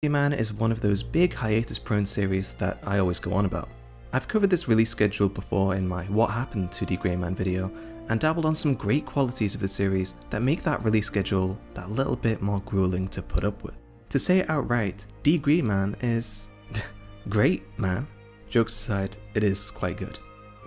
D.Gray-Man is one of those big hiatus-prone series that I always go on about. I've covered this release schedule before in my What Happened to D.Gray-Man video, and dabbled on some great qualities of the series that make that release schedule that little bit more grueling to put up with. To say it outright, D.Gray-Man is great, man. Jokes aside, it is quite good.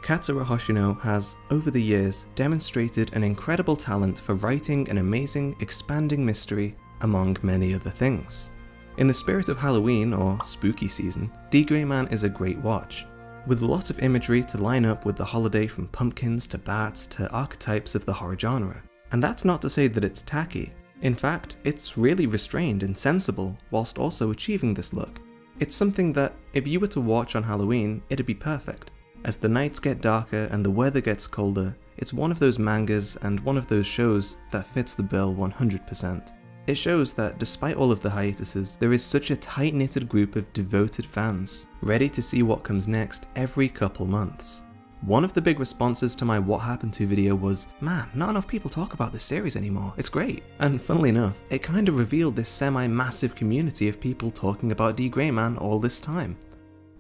Katsura Hoshino has, over the years, demonstrated an incredible talent for writing an amazing, expanding mystery, among many other things. In the spirit of Halloween, or spooky season, D.Gray-Man is a great watch, with a lot of imagery to line up with the holiday, from pumpkins to bats to archetypes of the horror genre. And that's not to say that it's tacky. In fact, it's really restrained and sensible, whilst also achieving this look. It's something that, if you were to watch on Halloween, it'd be perfect. As the nights get darker and the weather gets colder, it's one of those mangas and one of those shows that fits the bill 100%. It shows that despite all of the hiatuses, there is such a tight-knitted group of devoted fans, ready to see what comes next every couple months. One of the big responses to my What Happened to video was, man, not enough people talk about this series anymore, it's great. And funnily enough, it kinda revealed this semi-massive community of people talking about D.Gray-Man all this time.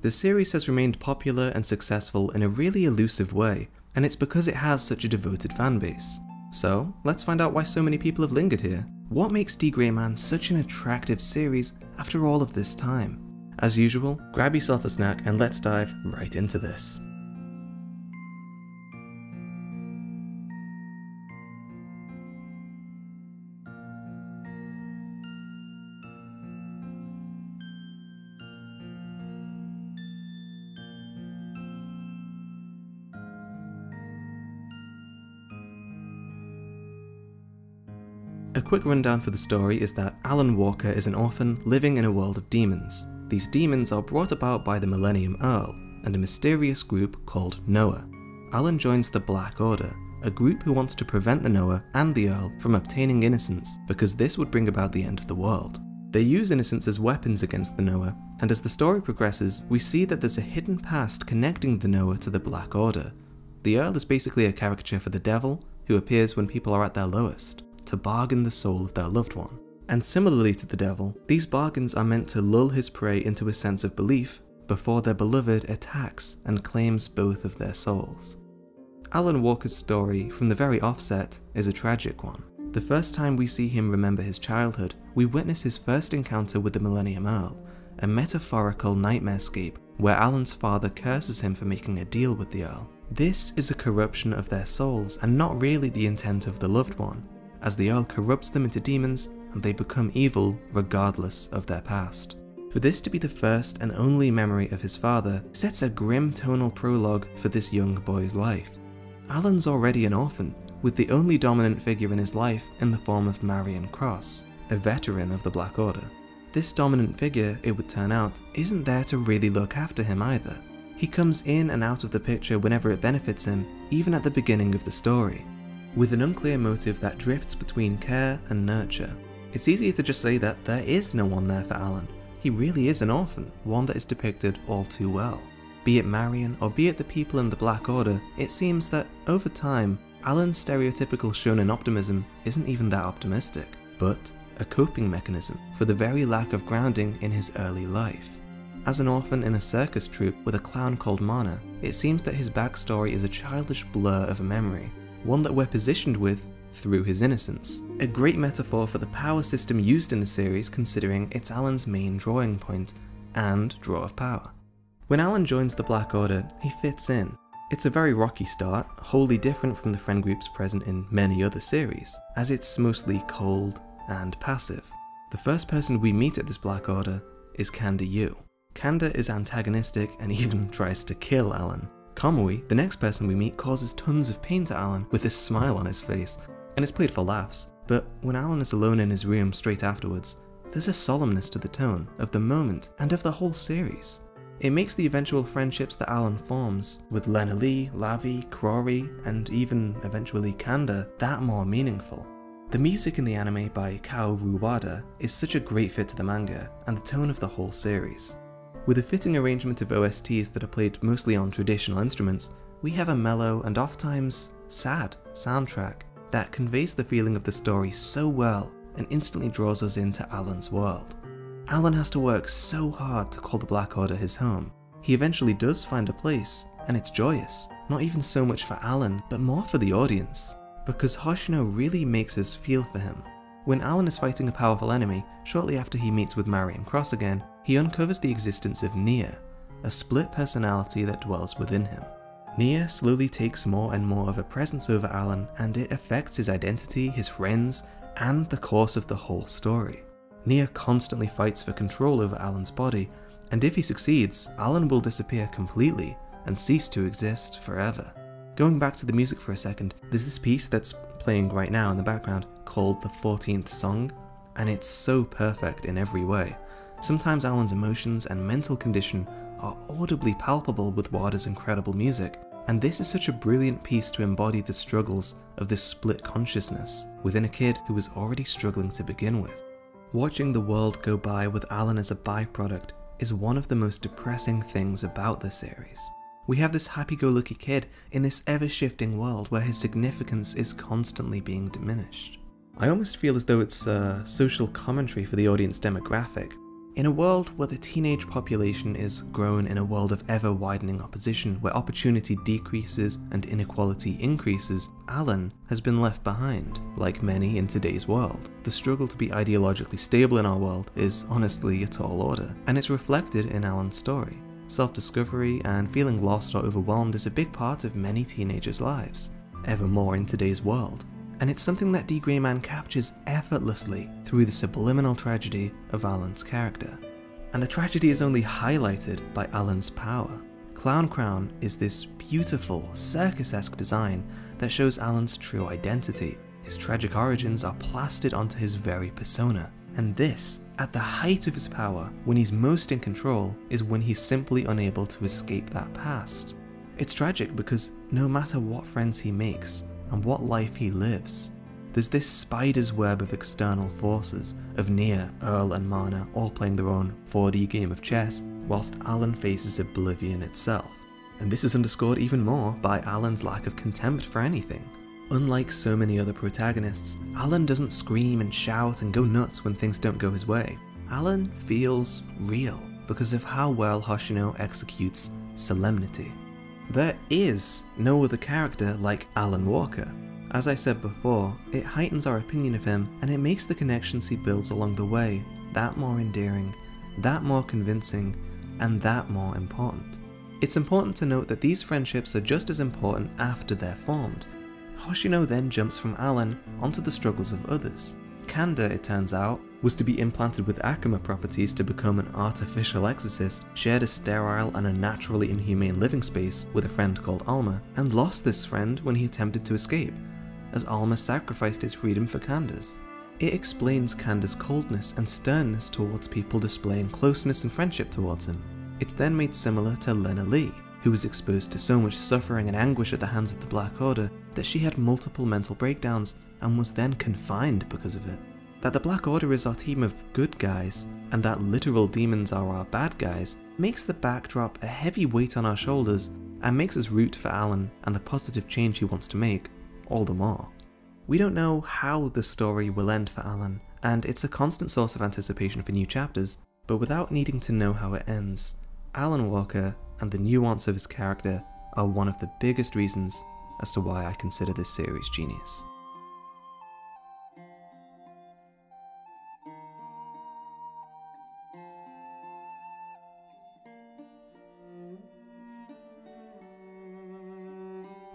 The series has remained popular and successful in a really elusive way, and it's because it has such a devoted fanbase. So, let's find out why so many people have lingered here. What makes D.Gray-Man such an attractive series after all of this time? As usual, grab yourself a snack and let's dive right into this. A quick rundown for the story is that Alan Walker is an orphan living in a world of demons. These demons are brought about by the Millennium Earl and a mysterious group called Noah. Alan joins the Black Order, a group who wants to prevent the Noah and the Earl from obtaining innocence, because this would bring about the end of the world. They use innocence as weapons against the Noah, and as the story progresses, we see that there's a hidden past connecting the Noah to the Black Order. The Earl is basically a caricature for the devil, who appears when people are at their lowest, to bargain the soul of their loved one. And similarly to the devil, these bargains are meant to lull his prey into a sense of belief before their beloved attacks and claims both of their souls. Alan Walker's story, from the very offset, is a tragic one. The first time we see him remember his childhood, we witness his first encounter with the Millennium Earl, a metaphorical nightmarescape where Alan's father curses him for making a deal with the Earl. This is a corruption of their souls and not really the intent of the loved one, as the Earl corrupts them into demons and they become evil regardless of their past. For this to be the first and only memory of his father sets a grim tonal prologue for this young boy's life. Alan's already an orphan, with the only dominant figure in his life in the form of Marion Cross, a veteran of the Black Order. This dominant figure, it would turn out, isn't there to really look after him either. He comes in and out of the picture whenever it benefits him, even at the beginning of the story, with an unclear motive that drifts between care and nurture. It's easier to just say that there is no one there for Alan. He really is an orphan, one that is depicted all too well. Be it Marion or be it the people in the Black Order, it seems that, over time, Alan's stereotypical shonen optimism isn't even that optimistic, but a coping mechanism for the very lack of grounding in his early life. As an orphan in a circus troupe with a clown called Mana, it seems that his backstory is a childish blur of a memory, one that we're positioned with through his innocence. A great metaphor for the power system used in the series, considering it's Alan's main drawing point and draw of power. When Alan joins the Black Order, he fits in. It's a very rocky start, wholly different from the friend groups present in many other series, as it's mostly cold and passive. The first person we meet at this Black Order is Kanda Yu. Kanda is antagonistic and even tries to kill Alan. Kamui, the next person we meet, causes tons of pain to Alan with a smile on his face, and it's played for laughs, but when Alan is alone in his room straight afterwards, there's a solemnness to the tone of the moment and of the whole series. It makes the eventual friendships that Alan forms with Lena Lee, Lavi, Crowry, and even eventually Kanda that more meaningful. The music in the anime by Kaoru Wada is such a great fit to the manga and the tone of the whole series. With a fitting arrangement of OSTs that are played mostly on traditional instruments, we have a mellow and oft-times sad soundtrack that conveys the feeling of the story so well and instantly draws us into Alan's world. Alan has to work so hard to call the Black Order his home. He eventually does find a place, and it's joyous, not even so much for Alan, but more for the audience, because Hoshino really makes us feel for him. When Alan is fighting a powerful enemy, shortly after he meets with Marion Cross again, he uncovers the existence of Nia, a split personality that dwells within him. Nia slowly takes more and more of a presence over Alan, and it affects his identity, his friends, and the course of the whole story. Nia constantly fights for control over Alan's body, and if he succeeds, Alan will disappear completely and cease to exist forever. Going back to the music for a second, there's this piece that's playing right now in the background called The 14th Song, and it's so perfect in every way. Sometimes Alan's emotions and mental condition are audibly palpable with Wada's incredible music, and this is such a brilliant piece to embody the struggles of this split consciousness within a kid who was already struggling to begin with. Watching the world go by with Alan as a byproduct is one of the most depressing things about the series. We have this happy-go-lucky kid in this ever-shifting world where his significance is constantly being diminished. I almost feel as though it's a social commentary for the audience demographic. In a world where the teenage population is grown in a world of ever-widening opposition, where opportunity decreases and inequality increases, Alan has been left behind, like many in today's world. The struggle to be ideologically stable in our world is honestly a tall order, and it's reflected in Alan's story. Self-discovery and feeling lost or overwhelmed is a big part of many teenagers' lives, ever more in today's world. And it's something that D.Gray-Man captures effortlessly through the subliminal tragedy of Alan's character. And the tragedy is only highlighted by Alan's power. Clown Crown is this beautiful, circus-esque design that shows Alan's true identity. His tragic origins are plastered onto his very persona. And this, at the height of his power, when he's most in control, is when he's simply unable to escape that past. It's tragic because no matter what friends he makes, and what life he lives, there's this spider's web of external forces, of Nia, Earl and Mana all playing their own 4D game of chess, whilst Alan faces oblivion itself. And this is underscored even more by Alan's lack of contempt for anything. Unlike so many other protagonists, Alan doesn't scream and shout and go nuts when things don't go his way. Alan feels real because of how well Hoshino executes solemnity. There is no other character like Alan Walker. As I said before, it heightens our opinion of him, and it makes the connections he builds along the way that more endearing, that more convincing, and that more important. It's important to note that these friendships are just as important after they're formed. Hoshino then jumps from Alan onto the struggles of others. Kanda, it turns out, was to be implanted with Akuma properties to become an artificial exorcist, shared a sterile and unnaturally inhumane living space with a friend called Alma, and lost this friend when he attempted to escape, as Alma sacrificed his freedom for Kanda's. It explains Kanda's coldness and sternness towards people displaying closeness and friendship towards him. It's then made similar to Lena Lee, who was exposed to so much suffering and anguish at the hands of the Black Order that she had multiple mental breakdowns and was then confined because of it. That the Black Order is our team of good guys, and that literal demons are our bad guys, makes the backdrop a heavy weight on our shoulders and makes us root for Alan and the positive change he wants to make all the more. We don't know how the story will end for Alan, and it's a constant source of anticipation for new chapters, but without needing to know how it ends, Alan Walker and the nuance of his character are one of the biggest reasons as to why I consider this series genius.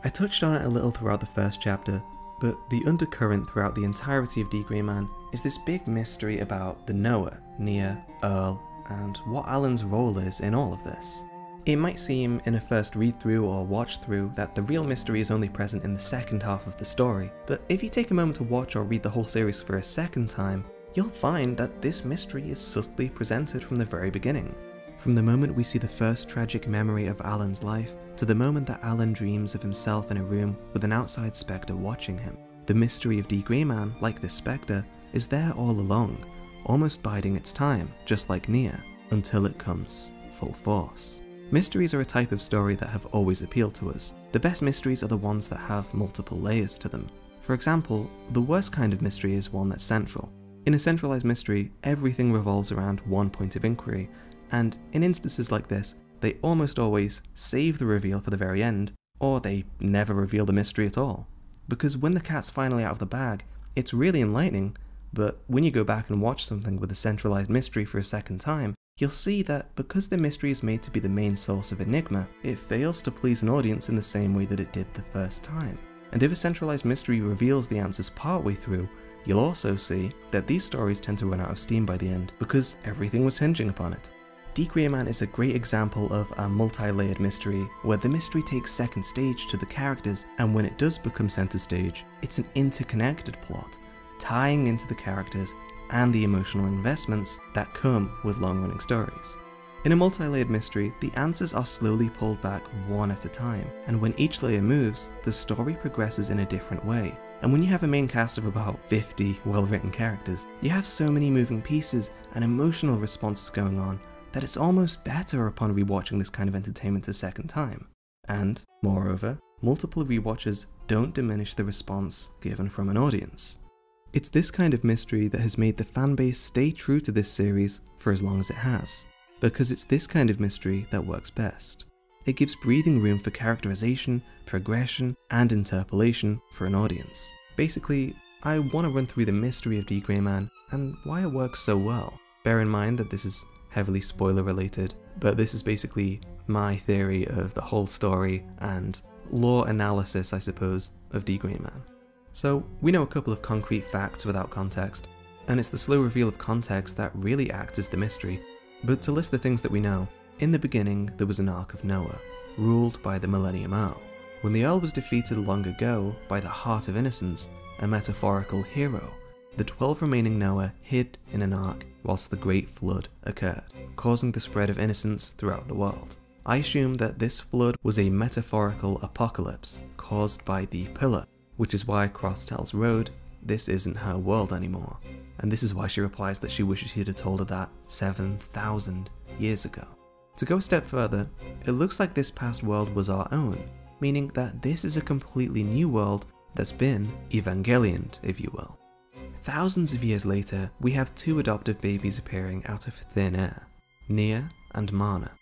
I touched on it a little throughout the first chapter, but the undercurrent throughout the entirety of D.Gray-Man is this big mystery about the Noah, Nia, Earl, and what Alan's role is in all of this. It might seem in a first read-through or watch-through that the real mystery is only present in the second half of the story, but if you take a moment to watch or read the whole series for a second time, you'll find that this mystery is subtly presented from the very beginning. From the moment we see the first tragic memory of Alan's life, to the moment that Alan dreams of himself in a room with an outside spectre watching him. The mystery of D.Gray-Man, like this spectre, is there all along, almost biding its time, just like Nia, until it comes full force. Mysteries are a type of story that have always appealed to us. The best mysteries are the ones that have multiple layers to them. For example, the worst kind of mystery is one that's central. In a centralized mystery, everything revolves around one point of inquiry, and in instances like this, they almost always save the reveal for the very end, or they never reveal the mystery at all. Because when the cat's finally out of the bag, it's really enlightening, but when you go back and watch something with a centralized mystery for a second time, you'll see that because the mystery is made to be the main source of enigma, it fails to please an audience in the same way that it did the first time. And if a centralized mystery reveals the answers partway through, you'll also see that these stories tend to run out of steam by the end, because everything was hinging upon it. D.Gray-Man is a great example of a multi-layered mystery, where the mystery takes second stage to the characters, and when it does become center stage, it's an interconnected plot, tying into the characters and the emotional investments that come with long-running stories. In a multi-layered mystery, the answers are slowly pulled back one at a time, and when each layer moves, the story progresses in a different way. And when you have a main cast of about 50 well-written characters, you have so many moving pieces and emotional responses going on that it's almost better upon rewatching this kind of entertainment a second time. And, moreover, multiple rewatches don't diminish the response given from an audience. It's this kind of mystery that has made the fanbase stay true to this series for as long as it has, because it's this kind of mystery that works best. It gives breathing room for characterization, progression, and interpolation for an audience. Basically, I want to run through the mystery of D.Gray-Man and why it works so well. Bear in mind that this is heavily spoiler related, but this is basically my theory of the whole story and lore analysis, I suppose, of D.Gray-Man. So, we know a couple of concrete facts without context, and it's the slow reveal of context that really acts as the mystery. But to list the things that we know, in the beginning there was an Ark of Noah, ruled by the Millennium Earl. When the Earl was defeated long ago by the Heart of Innocence, a metaphorical hero, the 12 remaining Noah hid in an ark whilst the Great Flood occurred, causing the spread of innocence throughout the world. I assume that this flood was a metaphorical apocalypse caused by the Pillar, which is why Cross tells Road this isn't her world anymore, and this is why she replies that she wishes he'd have told her that 7,000 years ago. To go a step further, it looks like this past world was our own, meaning that this is a completely new world that's been Evangelioned, if you will. Thousands of years later, we have two adoptive babies appearing out of thin air, Nia and Mana.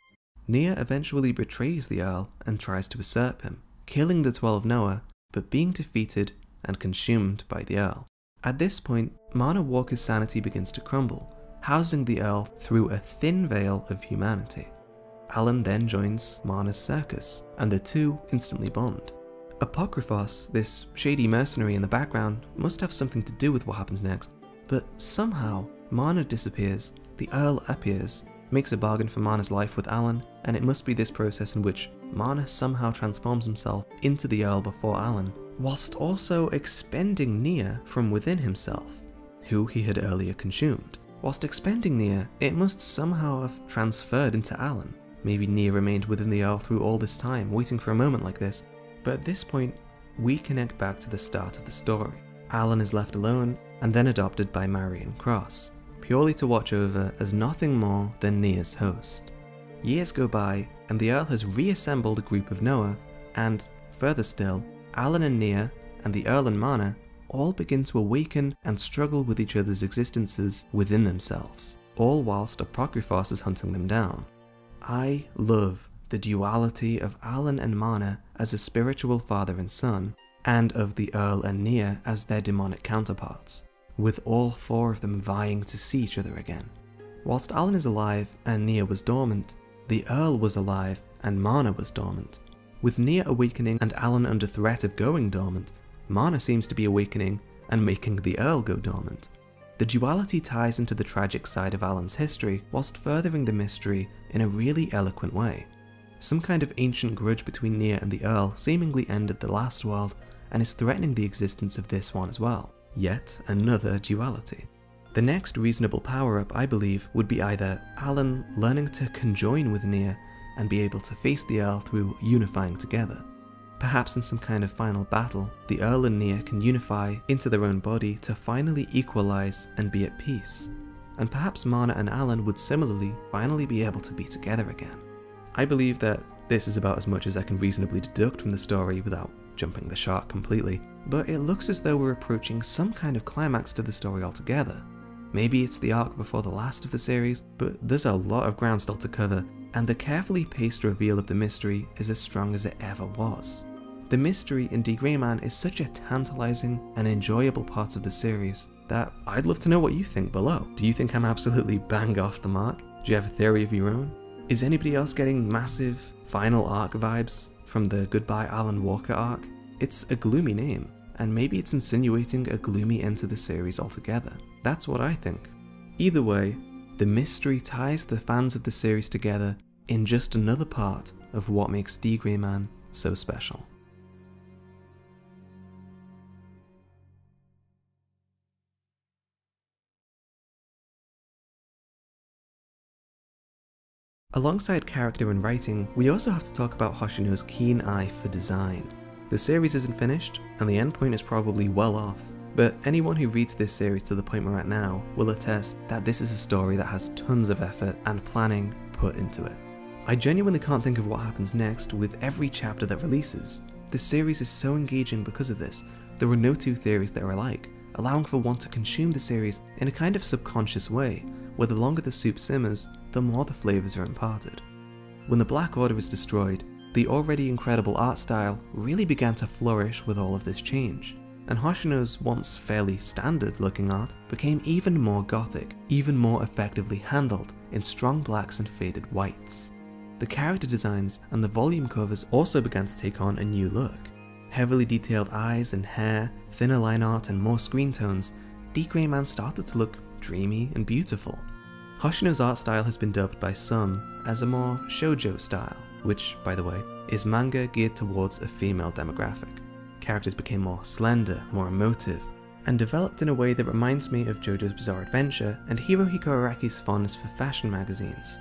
Nia eventually betrays the Earl and tries to usurp him, killing the 12 Noah, but being defeated and consumed by the Earl. At this point, Mana Walker's sanity begins to crumble, housing the Earl through a thin veil of humanity. Alan then joins Mana's circus, and the two instantly bond. Apocryphos, this shady mercenary in the background, must have something to do with what happens next, but somehow Mana disappears, the Earl appears, makes a bargain for Mana's life with Alan, and it must be this process in which Mana somehow transforms himself into the Earl before Alan, whilst also expending Nia from within himself, who he had earlier consumed. Whilst expending Nia, it must somehow have transferred into Alan. Maybe Nia remained within the Earl through all this time, waiting for a moment like this, but at this point, we connect back to the start of the story. Alan is left alone, and then adopted by Marion Cross, purely to watch over as nothing more than Nia's host. Years go by, and the Earl has reassembled a group of Noah, and, further still, Alan and Nia, and the Earl and Mana, all begin to awaken and struggle with each other's existences within themselves, all whilst Apocryphos is hunting them down. I love the duality of Alan and Mana as a spiritual father and son, and of the Earl and Nia as their demonic counterparts, with all four of them vying to see each other again. Whilst Alan is alive and Nia was dormant, the Earl was alive and Mana was dormant. With Nia awakening and Alan under threat of going dormant, Mana seems to be awakening and making the Earl go dormant. The duality ties into the tragic side of Alan's history whilst furthering the mystery in a really eloquent way. Some kind of ancient grudge between Nia and the Earl seemingly ended the last world and is threatening the existence of this one as well. Yet another duality. The next reasonable power-up, I believe, would be either Alan learning to conjoin with Nia and be able to face the Earl through unifying together. Perhaps in some kind of final battle, the Earl and Nia can unify into their own body to finally equalize and be at peace. And perhaps Mana and Alan would similarly finally be able to be together again. I believe that this is about as much as I can reasonably deduct from the story without jumping the shark completely, but it looks as though we're approaching some kind of climax to the story altogether. maybe it's the arc before the last of the series, but there's a lot of ground still to cover, and the carefully paced reveal of the mystery is as strong as it ever was. The mystery in D.Gray-Man is such a tantalizing and enjoyable part of the series that I'd love to know what you think below. Do you think I'm absolutely bang off the mark? Do you have a theory of your own? Is anybody else getting massive final arc vibes from the Goodbye Alan Walker arc? It's a gloomy name, and maybe it's insinuating a gloomy end to the series altogether. That's what I think. Either way, the mystery ties the fans of the series together in just another part of what makes D.Gray-Man so special. Alongside character and writing, we also have to talk about Hoshino's keen eye for design. The series isn't finished, and the endpoint is probably well off, but anyone who reads this series to the point we're at now will attest that this is a story that has tons of effort and planning put into it. I genuinely can't think of what happens next with every chapter that releases. The series is so engaging because of this. There are no two theories that are alike, allowing for one to consume the series in a kind of subconscious way, where the longer the soup simmers, the more the flavours are imparted. When the Black Order is destroyed, the already incredible art style really began to flourish with all of this change, and Hoshino's once fairly standard looking art became even more gothic, even more effectively handled in strong blacks and faded whites. The character designs and the volume covers also began to take on a new look. Heavily detailed eyes and hair, thinner line art and more screen tones, D.Gray-Man started to look dreamy and beautiful. Hoshino's art style has been dubbed by some as a more shoujo style, which, by the way, is manga geared towards a female demographic. Characters became more slender, more emotive, and developed in a way that reminds me of JoJo's Bizarre Adventure and Hirohiko Araki's fondness for fashion magazines.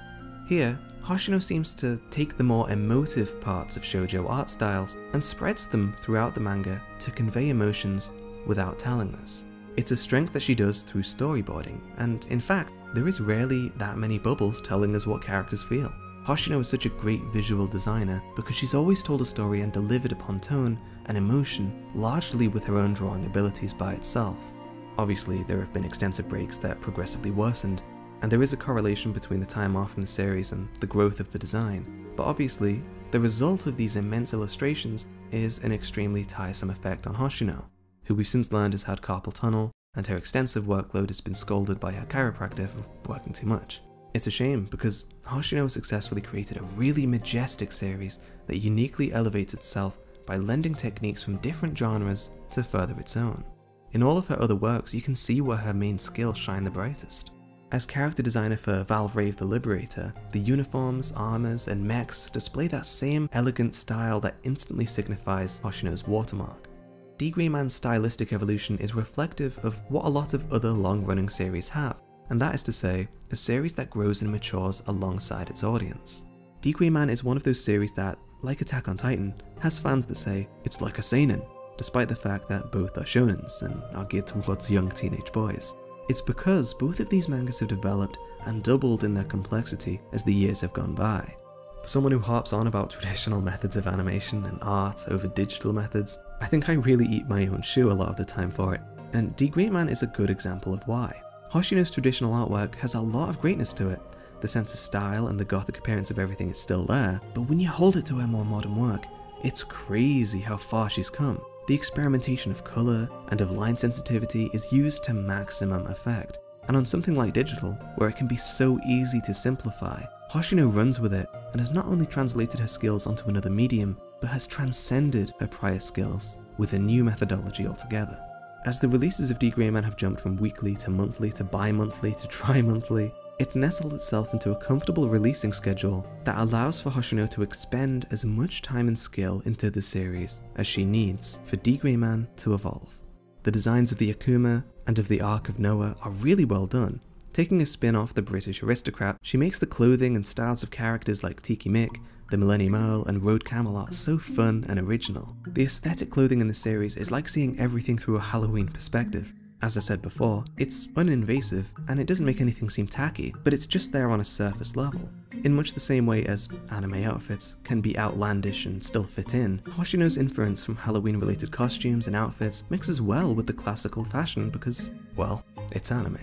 Here, Hoshino seems to take the more emotive parts of shoujo art styles and spreads them throughout the manga to convey emotions without telling us. It's a strength that she does through storyboarding, and in fact, there is rarely that many bubbles telling us what characters feel. Hoshino is such a great visual designer because she's always told a story and delivered upon tone and emotion largely with her own drawing abilities by itself. Obviously, there have been extensive breaks that progressively worsened, and there is a correlation between the time off from the series and the growth of the design, but obviously, the result of these immense illustrations is an extremely tiresome effect on Hoshino, who we've since learned has had carpal tunnel, and her extensive workload has been scolded by her chiropractor for working too much. It's a shame because Hoshino successfully created a really majestic series that uniquely elevates itself by lending techniques from different genres to further its own. In all of her other works, you can see where her main skills shine the brightest. As character designer for Valve Rave the Liberator, the uniforms, armors, and mechs display that same elegant style that instantly signifies Hoshino's watermark. D.Gray-Man's stylistic evolution is reflective of what a lot of other long-running series have, and that is to say, a series that grows and matures alongside its audience. D.Gray-Man is one of those series that, like Attack on Titan, has fans that say, it's like a seinen, despite the fact that both are shonens and are geared towards young teenage boys. It's because both of these mangas have developed and doubled in their complexity as the years have gone by. For someone who harps on about traditional methods of animation and art over digital methods, I think I really eat my own shoe a lot of the time for it, and D.Gray-Man is a good example of why. Hoshino's traditional artwork has a lot of greatness to it. The sense of style and the gothic appearance of everything is still there, but when you hold it to her more modern work, it's crazy how far she's come. The experimentation of colour and of line sensitivity is used to maximum effect, and on something like digital, where it can be so easy to simplify, Hoshino runs with it and has not only translated her skills onto another medium, but has transcended her prior skills with a new methodology altogether. As the releases of D.Gray-Man have jumped from weekly to monthly to bi-monthly to tri-monthly, it's nestled itself into a comfortable releasing schedule that allows for Hoshino to expend as much time and skill into the series as she needs for D.Gray-Man to evolve. The designs of the Akuma and of the Arc of Noah are really well done. Taking a spin off the British aristocrat, she makes the clothing and styles of characters like Tiki Mick, the Millennium Earl, and Road Camelot so fun and original. The aesthetic clothing in the series is like seeing everything through a Halloween perspective. As I said before, it's uninvasive and it doesn't make anything seem tacky, but it's just there on a surface level. In much the same way as anime outfits can be outlandish and still fit in, Hoshino's inference from Halloween-related costumes and outfits mixes well with the classical fashion because, well, it's anime.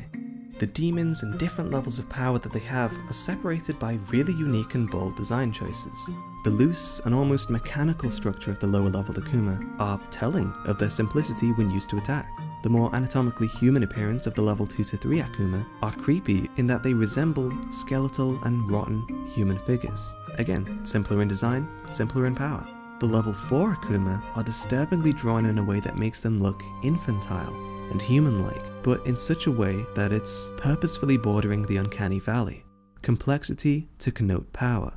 The demons and different levels of power that they have are separated by really unique and bold design choices. The loose and almost mechanical structure of the lower level Akuma are telling of their simplicity when used to attack. The more anatomically human appearance of the level 2 to 3 Akuma are creepy in that they resemble skeletal and rotten human figures. Again, simpler in design, simpler in power. The level 4 Akuma are disturbingly drawn in a way that makes them look infantile and human-like, but in such a way that it's purposefully bordering the uncanny valley. Complexity to connote power.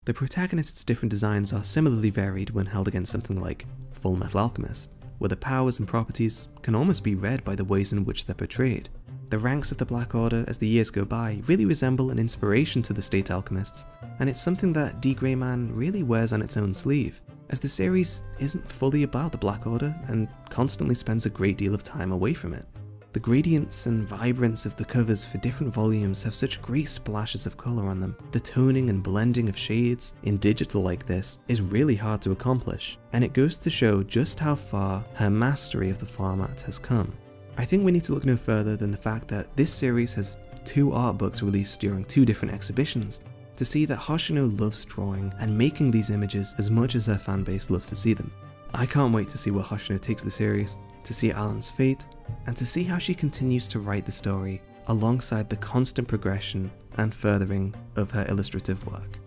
The protagonist's different designs are similarly varied when held against something like Full Metal Alchemist, where the powers and properties can almost be read by the ways in which they're portrayed. The ranks of the Black Order as the years go by really resemble an inspiration to the State Alchemists, and it's something that D.Gray-Man really wears on its own sleeve, as the series isn't fully about the Black Order and constantly spends a great deal of time away from it. The gradients and vibrance of the covers for different volumes have such great splashes of colour on them. The toning and blending of shades in digital like this is really hard to accomplish, and it goes to show just how far her mastery of the format has come. I think we need to look no further than the fact that this series has 2 art books released during 2 different exhibitions to see that Hoshino loves drawing and making these images as much as her fanbase loves to see them. I can't wait to see where Hoshino takes the series, to see Alan's fate, and to see how she continues to write the story alongside the constant progression and furthering of her illustrative work.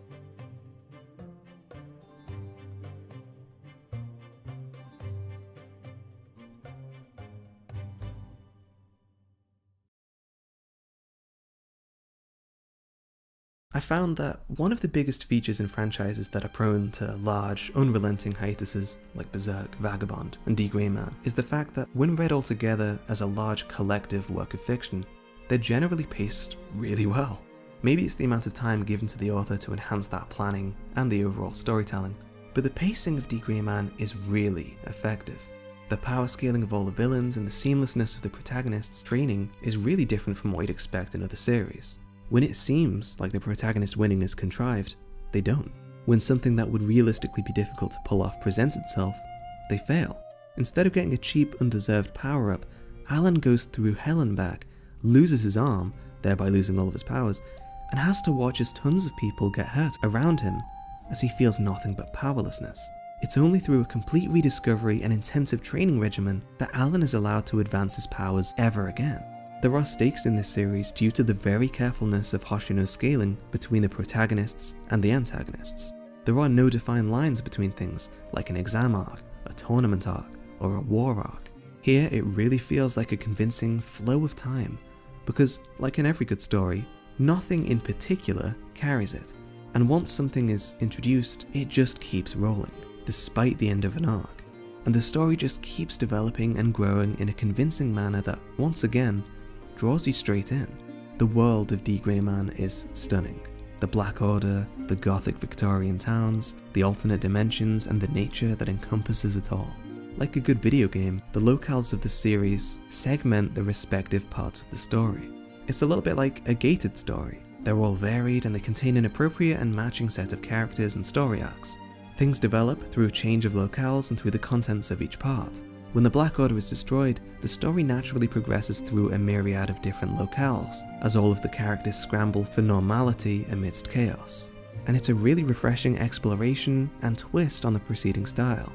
I found that one of the biggest features in franchises that are prone to large, unrelenting hiatuses like Berserk, Vagabond, and D.Gray-Man is the fact that when read all together as a large collective work of fiction, they're generally paced really well. Maybe it's the amount of time given to the author to enhance that planning and the overall storytelling, but the pacing of D.Gray-Man is really effective. The power scaling of all the villains and the seamlessness of the protagonist's training is really different from what you'd expect in other series. When it seems like the protagonist winning is contrived, they don't. When something that would realistically be difficult to pull off presents itself, they fail. Instead of getting a cheap, undeserved power-up, Alan goes through hell and back, loses his arm, thereby losing all of his powers, and has to watch as tons of people get hurt around him as he feels nothing but powerlessness. It's only through a complete rediscovery and intensive training regimen that Alan is allowed to advance his powers ever again. There are stakes in this series due to the very carefulness of Hoshino's scaling between the protagonists and the antagonists. There are no defined lines between things like an exam arc, a tournament arc, or a war arc. Here it really feels like a convincing flow of time, because like in every good story, nothing in particular carries it, and once something is introduced, it just keeps rolling, despite the end of an arc. And the story just keeps developing and growing in a convincing manner that, once again, draws you straight in. The world of D.Gray-Man is stunning. The Black Order, the gothic Victorian towns, the alternate dimensions, and the nature that encompasses it all. Like a good video game, the locales of the series segment the respective parts of the story. It's a little bit like a gated story. They're all varied and they contain an appropriate and matching set of characters and story arcs. Things develop through a change of locales and through the contents of each part. When the Black Order is destroyed, the story naturally progresses through a myriad of different locales, as all of the characters scramble for normality amidst chaos. And it's a really refreshing exploration and twist on the preceding style.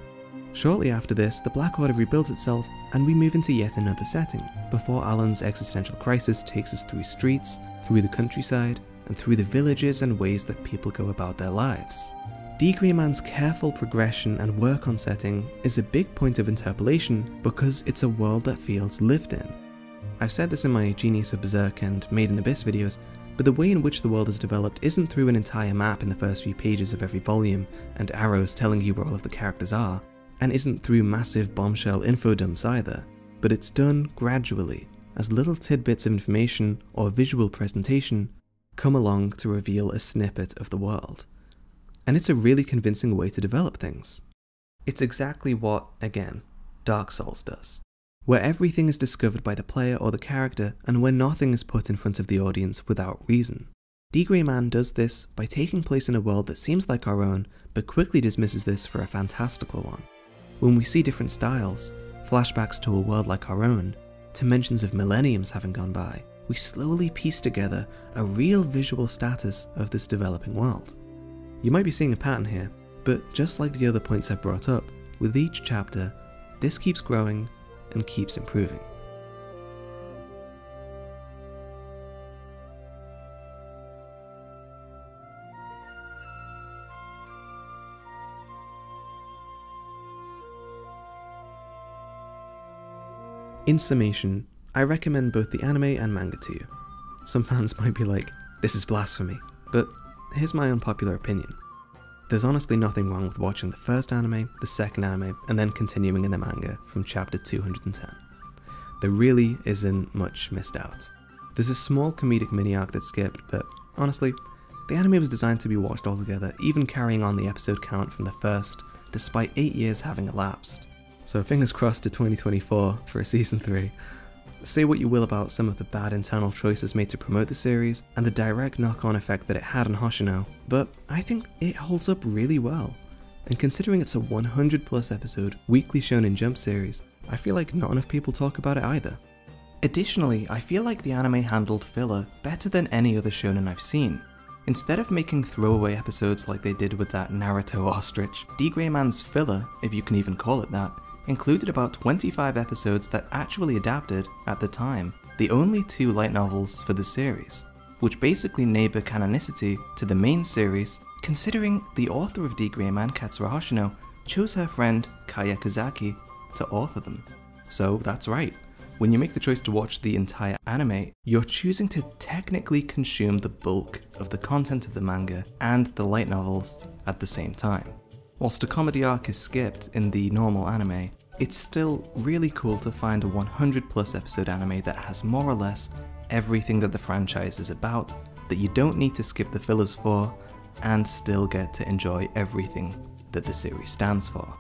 Shortly after this, the Black Order rebuilds itself and we move into yet another setting, before Alan's existential crisis takes us through streets, through the countryside, and through the villages and ways that people go about their lives. D.Gray-Man's careful progression and work on setting is a big point of interpolation because it's a world that feels lived in. I've said this in my Genius of Berserk and Made in Abyss videos, but the way in which the world is developed isn't through an entire map in the first few pages of every volume and arrows telling you where all of the characters are, and isn't through massive bombshell info dumps either, but it's done gradually as little tidbits of information or visual presentation come along to reveal a snippet of the world. And it's a really convincing way to develop things. It's exactly what, again, Dark Souls does, where everything is discovered by the player or the character and where nothing is put in front of the audience without reason. D.Gray-Man does this by taking place in a world that seems like our own, but quickly dismisses this for a fantastical one. When we see different styles, flashbacks to a world like our own, to mentions of millenniums having gone by, we slowly piece together a real visual status of this developing world. You might be seeing a pattern here, but just like the other points I've brought up, with each chapter, this keeps growing and keeps improving. In summation, I recommend both the anime and manga to you. Some fans might be like, this is blasphemy, but here's my unpopular opinion. There's honestly nothing wrong with watching the first anime, the second anime, and then continuing in the manga from chapter 210. There really isn't much missed out. There's a small comedic mini-arc that's skipped, but honestly, the anime was designed to be watched all together, even carrying on the episode count from the first, despite 8 years having elapsed. So fingers crossed to 2024 for a season 3. Say what you will about some of the bad internal choices made to promote the series, and the direct knock-on effect that it had on Hoshino, but I think it holds up really well. And considering it's a 100+ episode, weekly Shonen Jump series, I feel like not enough people talk about it either. Additionally, I feel like the anime handled filler better than any other shonen I've seen. Instead of making throwaway episodes like they did with that Naruto ostrich, D.Gray-Man's filler, if you can even call it that, included about 25 episodes that actually adapted, at the time, the only 2 light novels for the series, which basically neighbour canonicity to the main series, considering the author of D.Gray-Man, Katsura Hoshino, chose her friend Kaya Kazaki to author them. So that's right, when you make the choice to watch the entire anime, you're choosing to technically consume the bulk of the content of the manga and the light novels at the same time. Whilst a comedy arc is skipped in the normal anime, it's still really cool to find a 100+ episode anime that has more or less everything that the franchise is about, that you don't need to skip the fillers for, and still get to enjoy everything that the series stands for.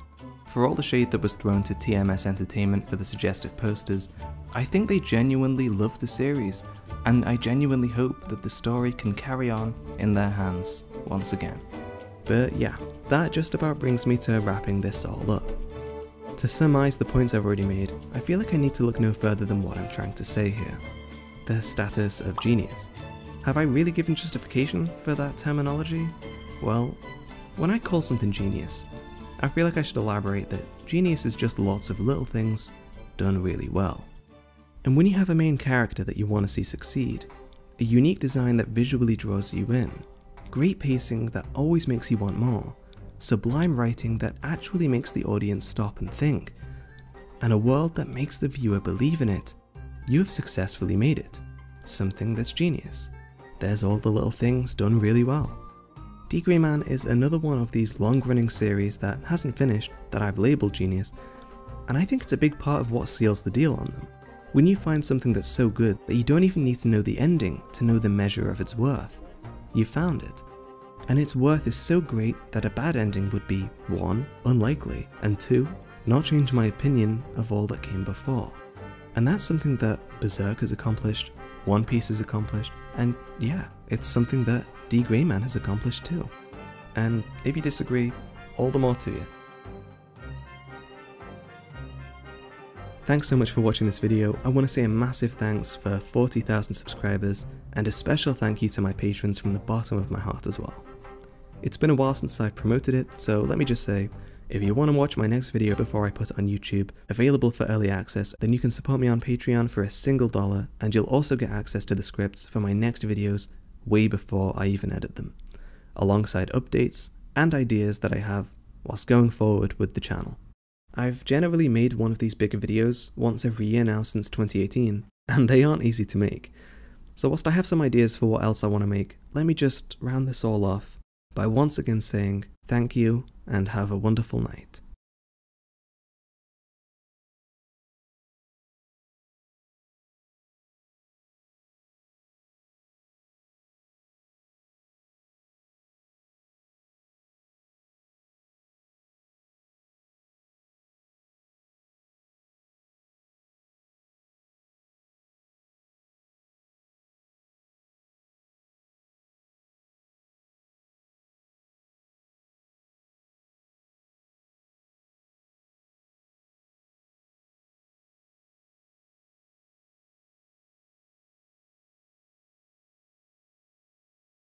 For all the shade that was thrown to TMS Entertainment for the suggestive posters, I think they genuinely love the series, and I genuinely hope that the story can carry on in their hands once again. But yeah, that just about brings me to wrapping this all up. To surmise the points I've already made, I feel like I need to look no further than what I'm trying to say here. The status of genius. Have I really given justification for that terminology? Well, when I call something genius, I feel like I should elaborate that genius is just lots of little things done really well. And when you have a main character that you want to see succeed, a unique design that visually draws you in, great pacing that always makes you want more, sublime writing that actually makes the audience stop and think, and a world that makes the viewer believe in it, you have successfully made it. Something that's genius. There's all the little things done really well. D.Gray-Man is another one of these long-running series that hasn't finished that I've labelled genius, and I think it's a big part of what seals the deal on them. When you find something that's so good that you don't even need to know the ending to know the measure of its worth, you found it. And its worth is so great that a bad ending would be 1. Unlikely, and 2. Not change my opinion of all that came before. And that's something that Berserk has accomplished, One Piece has accomplished, and yeah, it's something that D.Gray-Man has accomplished too. And if you disagree, all the more to you. Thanks so much for watching this video. I want to say a massive thanks for 40,000 subscribers, and a special thank you to my patrons from the bottom of my heart as well. It's been a while since I've promoted it, so let me just say, if you want to watch my next video before I put it on YouTube, available for early access, then you can support me on Patreon for $1, and you'll also get access to the scripts for my next videos way before I even edit them, alongside updates and ideas that I have whilst going forward with the channel. I've generally made one of these bigger videos once every year now since 2018, and they aren't easy to make. So whilst I have some ideas for what else I want to make, let me just round this all off by once again saying thank you and have a wonderful night.